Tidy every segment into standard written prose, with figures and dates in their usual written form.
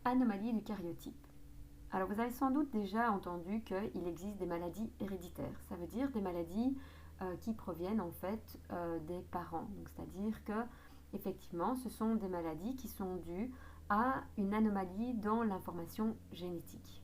Anomalie du cariotype. Alors vous avez sans doute déjà entendu qu'il existe des maladies héréditaires. Ça veut dire des maladies qui proviennent en fait des parents. C'est-à-dire que effectivement ce sont des maladies qui sont dues à une anomalie dans l'information génétique.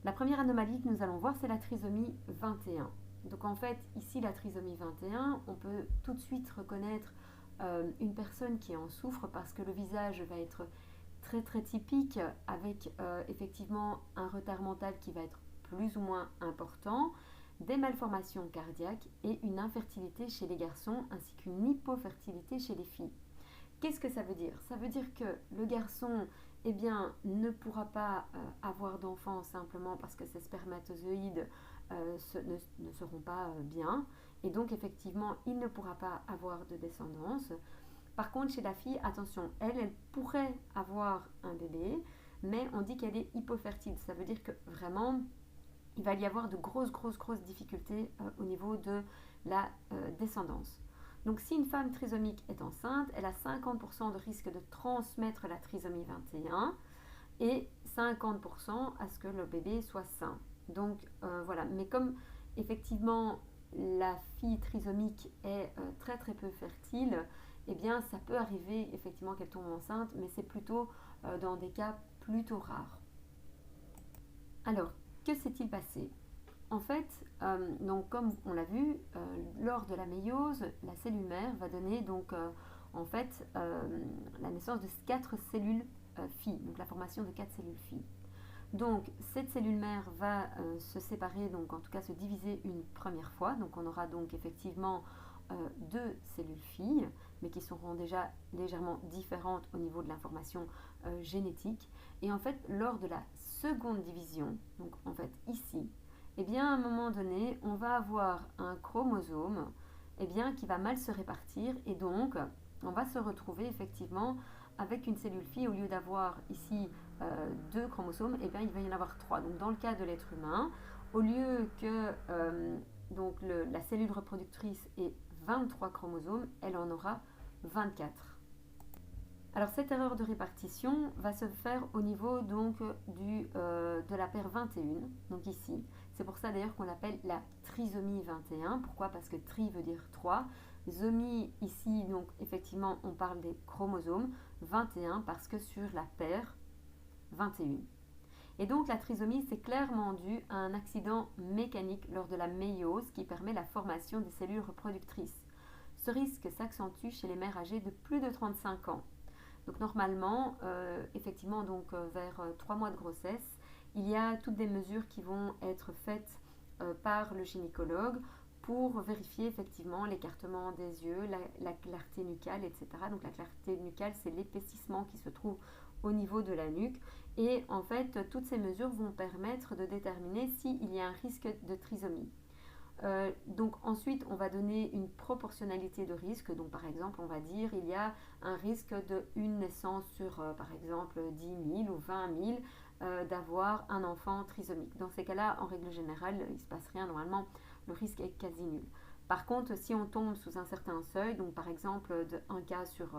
La première anomalie que nous allons voir, c'est la trisomie 21. Donc en fait, ici, la trisomie 21, on peut tout de suite reconnaître une personne qui en souffre parce que le visage va être très très typique avec effectivement un retard mental qui va être plus ou moins important, des malformations cardiaques et une infertilité chez les garçons ainsi qu'une hypofertilité chez les filles. Qu'est-ce que ça veut dire? Ça veut dire que le garçon ne pourra pas avoir d'enfant simplement parce que ses spermatozoïdes ne seront pas bien et donc effectivement il ne pourra pas avoir de descendance. Par contre chez la fille, attention, elle pourrait avoir un bébé, mais on dit qu'elle est hypofertile. Ça veut dire que vraiment il va y avoir de grosses difficultés au niveau de la descendance. Donc si une femme trisomique est enceinte, elle a 50% de risque de transmettre la trisomie 21 et 50% à ce que le bébé soit sain. Donc voilà, mais comme effectivement la fille trisomique est très peu fertile, eh bien ça peut arriver effectivement qu'elle tombe enceinte, mais c'est plutôt dans des cas plutôt rares. Alors, que s'est-il passé? En fait, donc comme on l'a vu, lors de la méiose, la cellule mère va donner donc en fait la naissance de 4 cellules filles, donc la formation de 4 cellules filles. Donc cette cellule mère va se séparer, donc en tout cas se diviser une première fois. Donc on aura donc effectivement 2 cellules filles, mais qui seront déjà légèrement différentes au niveau de l'information génétique. Et en fait, lors de la seconde division, donc en fait ici, eh bien à un moment donné, on va avoir un chromosome qui va mal se répartir et donc on va se retrouver effectivement avec une cellule fille au lieu d'avoir ici 2 chromosomes, il va y en avoir 3. Donc dans le cas de l'être humain, au lieu que la cellule reproductrice ait 23 chromosomes, elle en aura 24. Alors cette erreur de répartition va se faire au niveau de la paire 21, donc ici. C'est pour ça d'ailleurs qu'on l'appelle la trisomie 21. Pourquoi? Parce que tri veut dire 3. Zomie ici, donc effectivement on parle des chromosomes. 21 parce que sur la paire 21. Et donc la trisomie, c'est clairement dû à un accident mécanique lors de la méiose qui permet la formation des cellules reproductrices. Ce risque s'accentue chez les mères âgées de plus de 35 ans. Donc normalement, effectivement, vers 3 mois de grossesse, il y a toutes des mesures qui vont être faites par le gynécologue pour vérifier effectivement l'écartement des yeux, la clarté nucale, etc. Donc la clarté nucale, c'est l'épaississement qui se trouve au niveau de la nuque. Et en fait, toutes ces mesures vont permettre de déterminer s'il y a un risque de trisomie. Donc ensuite, on va donner une proportionnalité de risque. Donc par exemple, on va dire il y a un risque de une naissance sur par exemple 10 000 ou 20 000 d'avoir un enfant trisomique. Dans ces cas-là, en règle générale, il ne se passe rien. Normalement, le risque est quasi nul. Par contre, si on tombe sous un certain seuil, donc par exemple de 1 cas sur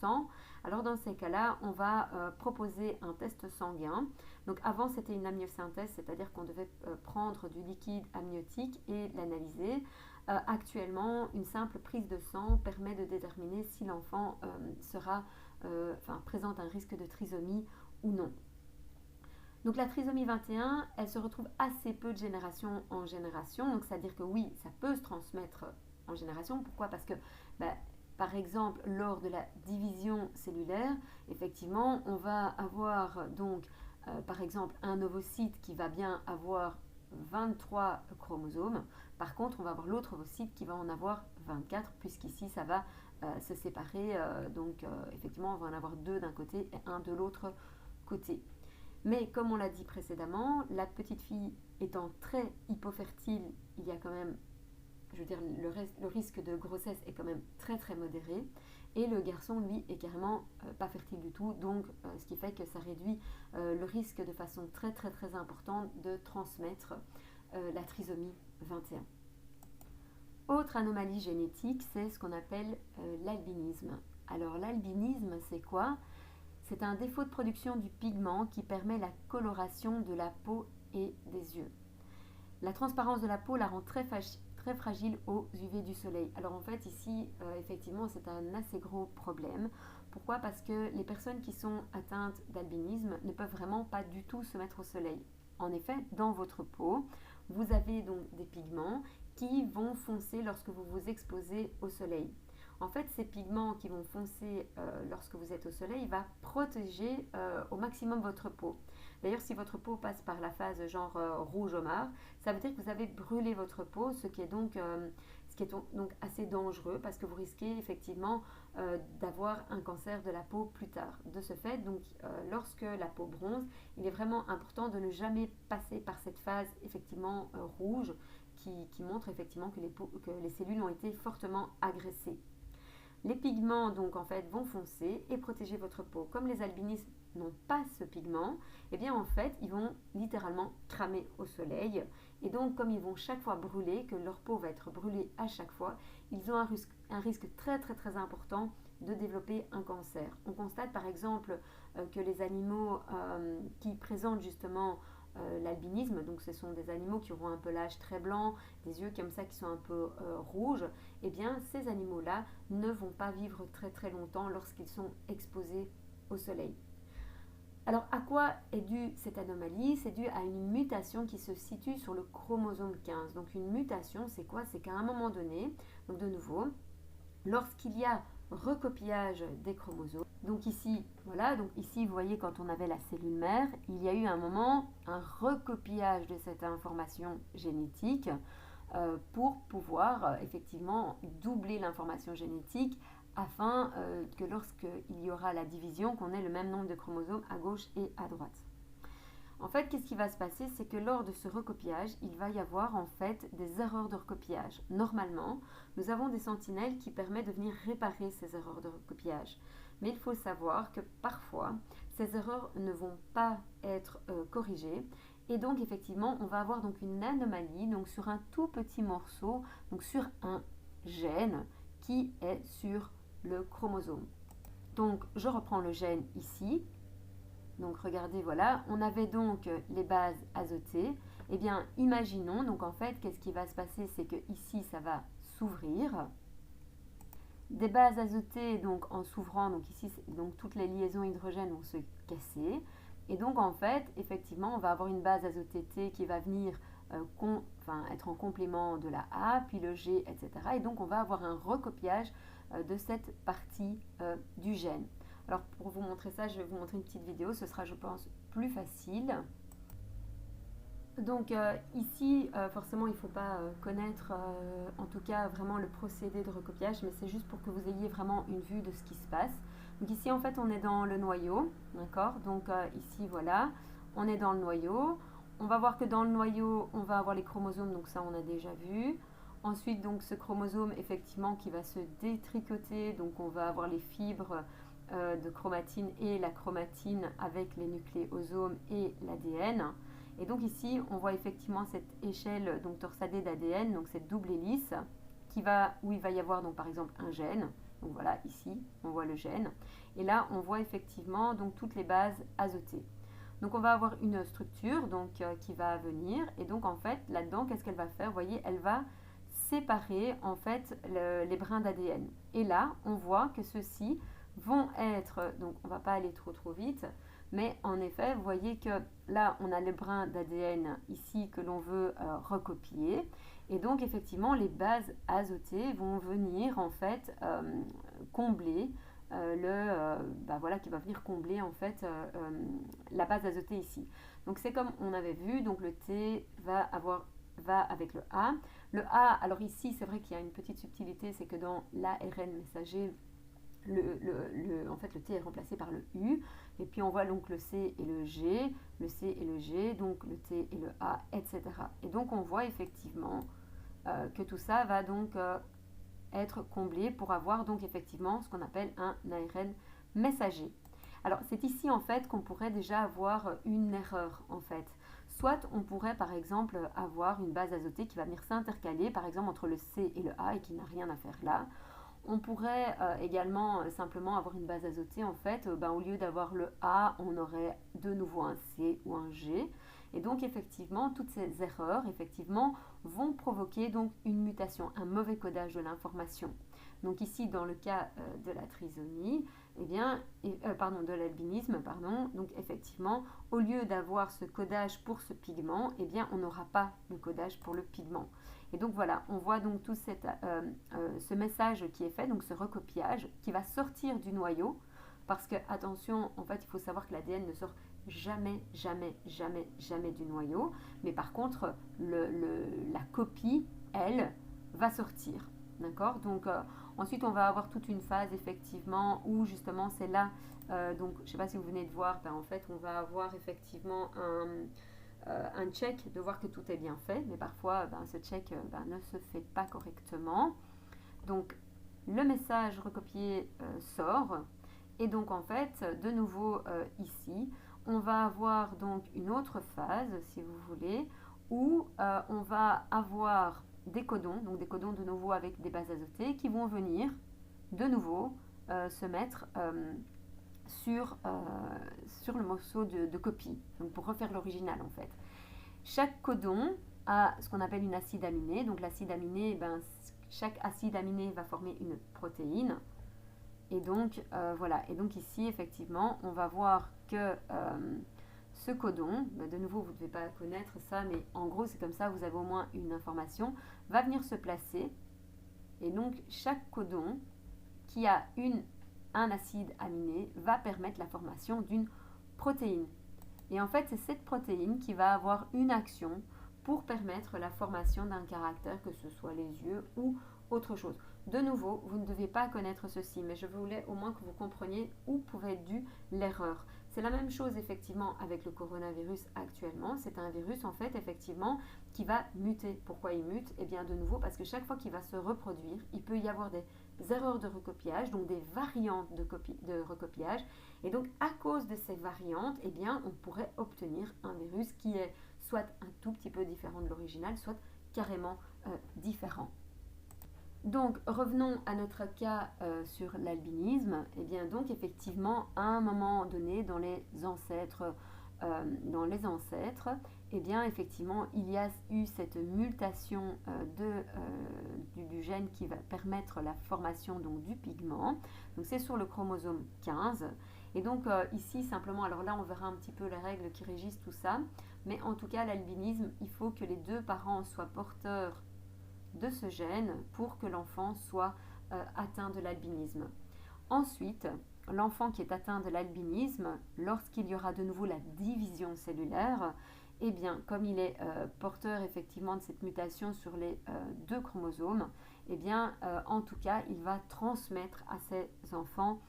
100, alors dans ces cas-là, on va proposer un test sanguin. Donc avant, c'était une amniosynthèse, c'est-à-dire qu'on devait prendre du liquide amniotique et l'analyser. Actuellement, une simple prise de sang permet de déterminer si l'enfant présente un risque de trisomie ou non. Donc la trisomie 21, elle se retrouve assez peu de génération en génération. Donc c'est-à-dire que oui, ça peut se transmettre en génération. Pourquoi? Parce que par exemple, lors de la division cellulaire, effectivement, on va avoir par exemple un ovocyte qui va bien avoir 23 chromosomes. Par contre, on va avoir l'autre ovocyte qui va en avoir 24, puisqu'ici ça va se séparer. Effectivement, on va en avoir 2 d'un côté et 1 de l'autre côté. Mais comme on l'a dit précédemment, la petite fille étant très hypofertile, il y a quand même, le risque de grossesse est quand même très modéré. Et le garçon, lui, est carrément pas fertile du tout. Donc, ce qui fait que ça réduit le risque de façon très importante de transmettre la trisomie 21. Autre anomalie génétique, c'est ce qu'on appelle l'albinisme. Alors, l'albinisme, c'est quoi? C'est un défaut de production du pigment qui permet la coloration de la peau et des yeux. La transparence de la peau la rend très fragile aux UV du soleil. Alors en fait ici, effectivement, c'est un assez gros problème. Pourquoi? Parce que les personnes qui sont atteintes d'albinisme ne peuvent vraiment pas du tout se mettre au soleil. En effet, dans votre peau, vous avez donc des pigments qui vont foncer lorsque vous vous exposez au soleil. En fait, ces pigments qui vont foncer lorsque vous êtes au soleil va protéger au maximum votre peau. D'ailleurs, si votre peau passe par la phase genre rouge homard, ça veut dire que vous avez brûlé votre peau, ce qui est donc assez dangereux parce que vous risquez effectivement d'avoir un cancer de la peau plus tard. De ce fait, donc, lorsque la peau bronze, il est vraiment important de ne jamais passer par cette phase effectivement rouge qui montre effectivement que les cellules ont été fortement agressées. Les pigments donc en fait vont foncer et protéger votre peau. Comme les albinistes n'ont pas ce pigment, eh bien en fait ils vont littéralement cramer au soleil. Et donc comme ils vont chaque fois brûler, que leur peau va être brûlée à chaque fois, ils ont un risque très très très important de développer un cancer. On constate par exemple que les animaux qui présentent justement l'albinisme, donc ce sont des animaux qui auront un pelage très blanc, des yeux comme ça qui sont un peu rouges, et bien ces animaux-là ne vont pas vivre très très longtemps lorsqu'ils sont exposés au soleil. Alors à quoi est due cette anomalie? C'est dû à une mutation qui se situe sur le chromosome 15. Donc une mutation, c'est quoi? C'est qu'à un moment donné, donc de nouveau, lorsqu'il y a recopiage des chromosomes. Donc ici, voilà, donc ici, vous voyez, quand on avait la cellule mère, il y a eu un moment, un recopiage de cette information génétique pour pouvoir effectivement doubler l'information génétique afin que lorsqu'il y aura la division, qu'on ait le même nombre de chromosomes à gauche et à droite. En fait, qu'est-ce qui va se passer? C'est que lors de ce recopiage, il va y avoir en fait des erreurs de recopiage. Normalement, nous avons des sentinelles qui permettent de venir réparer ces erreurs de recopiage. Mais il faut savoir que parfois, ces erreurs ne vont pas être corrigées. Et donc, effectivement, on va avoir donc une anomalie donc sur un tout petit morceau, donc sur un gène qui est sur le chromosome. Donc, je reprends le gène ici. Donc regardez, voilà, on avait donc les bases azotées. Eh bien, imaginons, donc en fait, qu'est-ce qui va se passer? C'est que ici, ça va s'ouvrir. Des bases azotées, donc en s'ouvrant, donc ici, donc toutes les liaisons hydrogènes vont se casser. Et donc en fait, effectivement, on va avoir une base azotée T qui va venir être en complément de la A, puis le G, etc. Et donc on va avoir un recopiage de cette partie du gène. Alors pour vous montrer ça, je vais vous montrer une petite vidéo, ce sera je pense plus facile. Donc ici, forcément il ne faut pas connaître en tout cas vraiment le procédé de recopiage, mais c'est juste pour que vous ayez vraiment une vue de ce qui se passe. Donc ici en fait on est dans le noyau, d'accord? Donc ici voilà, on est dans le noyau. On va voir que dans le noyau, on va avoir les chromosomes, donc ça on a déjà vu. Ensuite donc ce chromosome effectivement qui va se détricoter, donc on va avoir les fibres de chromatine et la chromatine avec les nucléosomes et l'ADN. Et donc ici, on voit effectivement cette échelle donc torsadée d'ADN, donc cette double hélice, où il va y avoir donc par exemple un gène. Donc voilà, ici, on voit le gène. Et là, on voit effectivement donc toutes les bases azotées. Donc on va avoir une structure donc, qui va venir. Et donc en fait, là-dedans, qu'est-ce qu'elle va faire? Vous voyez, elle va séparer en fait les brins d'ADN. Et là, on voit que ceux-ci vont être, donc on ne va pas aller trop vite, mais en effet, vous voyez que là, on a le brin d'ADN ici que l'on veut recopier. Et donc, effectivement, les bases azotées vont venir en fait combler voilà, qui va venir combler en fait la base azotée ici. Donc, c'est comme on avait vu, donc le T va avec le A. Le A, alors ici, c'est vrai qu'il y a une petite subtilité, c'est que dans l'ARN messager, en fait, le T est remplacé par le U, et puis on voit donc le C et le G, le C et le G, donc le T et le A, etc. Et donc on voit effectivement que tout ça va donc être comblé pour avoir donc effectivement ce qu'on appelle un ARN messager. Alors c'est ici en fait qu'on pourrait déjà avoir une erreur en fait. Soit on pourrait par exemple avoir une base azotée qui va venir s'intercaler par exemple entre le C et le A et qui n'a rien à faire là. On pourrait également simplement avoir une base azotée en fait. Au lieu d'avoir le A, on aurait de nouveau un C ou un G. Et donc effectivement, toutes ces erreurs effectivement vont provoquer donc une mutation, un mauvais codage de l'information. Donc ici, dans le cas de la trisomie, de l'albinisme, donc effectivement, au lieu d'avoir ce codage pour ce pigment, on n'aura pas le codage pour le pigment. Et donc voilà, on voit donc tout ce message qui est fait, donc ce recopiage qui va sortir du noyau, parce que attention, en fait, il faut savoir que l'ADN ne sort jamais, jamais, jamais, jamais du noyau, mais par contre, la copie, elle, va sortir. D'accord. Donc ensuite, on va avoir toute une phase effectivement où justement c'est là. Donc je ne sais pas si vous venez de voir, en fait, on va avoir effectivement un check de voir que tout est bien fait, mais parfois ce check ne se fait pas correctement. Donc le message recopié sort, et donc en fait, de nouveau ici, on va avoir donc une autre phase, si vous voulez, où on va avoir des codons, donc des codons de nouveau avec des bases azotées qui vont venir de nouveau se mettre sur le morceau de copie, donc pour refaire l'original en fait. Chaque codon a ce qu'on appelle une acide aminé, donc l'acide aminé, chaque acide aminé va former une protéine. Et donc voilà, et donc ici effectivement on va voir que ce codon, de nouveau vous ne devez pas connaître ça, mais en gros c'est comme ça, vous avez au moins une information, va venir se placer, et donc chaque codon qui a un acide aminé va permettre la formation d'une protéine. Et en fait c'est cette protéine qui va avoir une action pour permettre la formation d'un caractère, que ce soit les yeux ou autre chose. De nouveau, vous ne devez pas connaître ceci, mais je voulais au moins que vous compreniez où pouvait être due l'erreur. C'est la même chose effectivement avec le coronavirus actuellement. C'est un virus en fait effectivement qui va muter. Pourquoi il mute? Eh bien de nouveau parce que chaque fois qu'il va se reproduire, il peut y avoir des erreurs de recopiage, donc des variantes de recopiage. Et donc à cause de ces variantes, on pourrait obtenir un virus qui est soit un tout petit peu différent de l'original, soit carrément différent. Donc, revenons à notre cas sur l'albinisme. Donc, effectivement, à un moment donné, dans les ancêtres, effectivement, il y a eu cette mutation du gène qui va permettre la formation donc, du pigment. Donc, c'est sur le chromosome 15. Et donc, ici, simplement, alors là, on verra un petit peu les règles qui régissent tout ça. Mais en tout cas, l'albinisme, il faut que les deux parents soient porteurs de ce gène pour que l'enfant soit atteint de l'albinisme. Ensuite, l'enfant qui est atteint de l'albinisme, lorsqu'il y aura de nouveau la division cellulaire, comme il est porteur effectivement de cette mutation sur les deux chromosomes, en tout cas, il va transmettre à ses enfants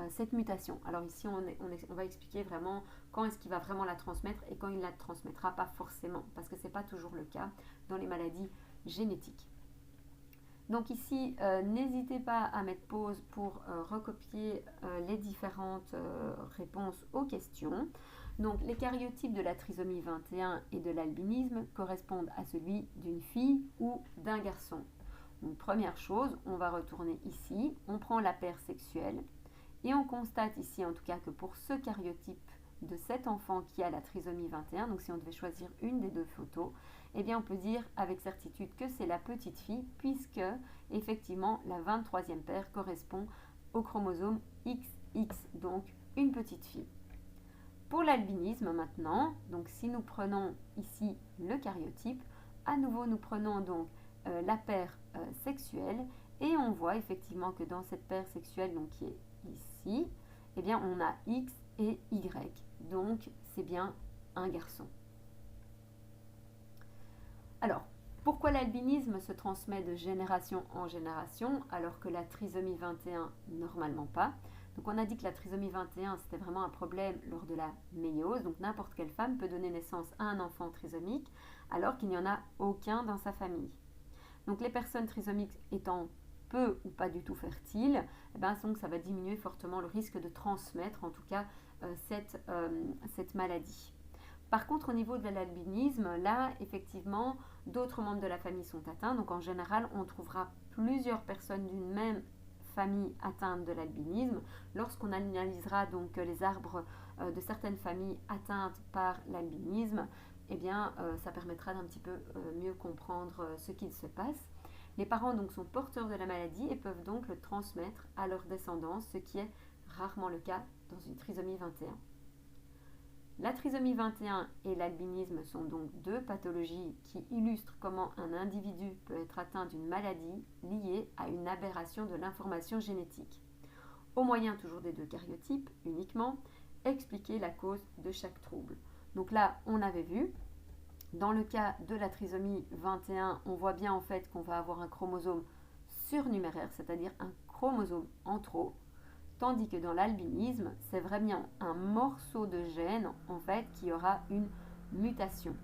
cette mutation. Alors ici, on va expliquer vraiment quand est-ce qu'il va vraiment la transmettre et quand il ne la transmettra pas forcément, parce que ce n'est pas toujours le cas dans les maladies génétiques. Donc ici, n'hésitez pas à mettre pause pour recopier les différentes réponses aux questions. Donc les karyotypes de la trisomie 21 et de l'albinisme correspondent à celui d'une fille ou d'un garçon. Donc première chose, on va retourner ici, on prend la paire sexuelle et on constate ici en tout cas que pour ce karyotype de cet enfant qui a la trisomie 21, donc si on devait choisir une des deux photos, on peut dire avec certitude que c'est la petite fille puisque effectivement la 23e paire correspond au chromosome XX, donc une petite fille. Pour l'albinisme maintenant, donc si nous prenons ici le karyotype, à nouveau nous prenons donc la paire sexuelle et on voit effectivement que dans cette paire sexuelle donc qui est ici, on a X et Y, donc c'est bien un garçon. Alors, pourquoi l'albinisme se transmet de génération en génération alors que la trisomie 21 normalement pas? Donc on a dit que la trisomie 21 c'était vraiment un problème lors de la méiose, donc n'importe quelle femme peut donner naissance à un enfant trisomique alors qu'il n'y en a aucun dans sa famille. Donc les personnes trisomiques étant peu ou pas du tout fertiles, donc ça va diminuer fortement le risque de transmettre en tout cas cette maladie. Par contre, au niveau de l'albinisme, là, effectivement, d'autres membres de la famille sont atteints. Donc, en général, on trouvera plusieurs personnes d'une même familles atteintes de l'albinisme. Lorsqu'on analysera donc les arbres de certaines familles atteintes par l'albinisme, eh bien, ça permettra d'un petit peu mieux comprendre ce qu'il se passe. Les parents donc sont porteurs de la maladie et peuvent donc le transmettre à leur descendance, ce qui est rarement le cas dans une trisomie 21. La trisomie 21 et l'albinisme sont donc deux pathologies qui illustrent comment un individu peut être atteint d'une maladie liée à une aberration de l'information génétique. Au moyen toujours des deux karyotypes uniquement, expliquer la cause de chaque trouble. Donc là, on avait vu, dans le cas de la trisomie 21, on voit bien en fait qu'on va avoir un chromosome surnuméraire, c'est-à-dire un chromosome en trop, tandis que dans l'albinisme, c'est vraiment un morceau de gène en fait qui aura une mutation.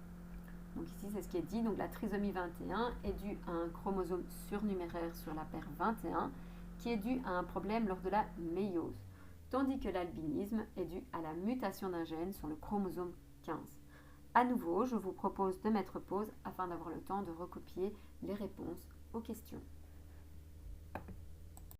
Donc ici, c'est ce qui est dit. Donc la trisomie 21 est due à un chromosome surnuméraire sur la paire 21 qui est dû à un problème lors de la méiose, tandis que l'albinisme est dû à la mutation d'un gène sur le chromosome 15. À nouveau, je vous propose de mettre pause afin d'avoir le temps de recopier les réponses aux questions.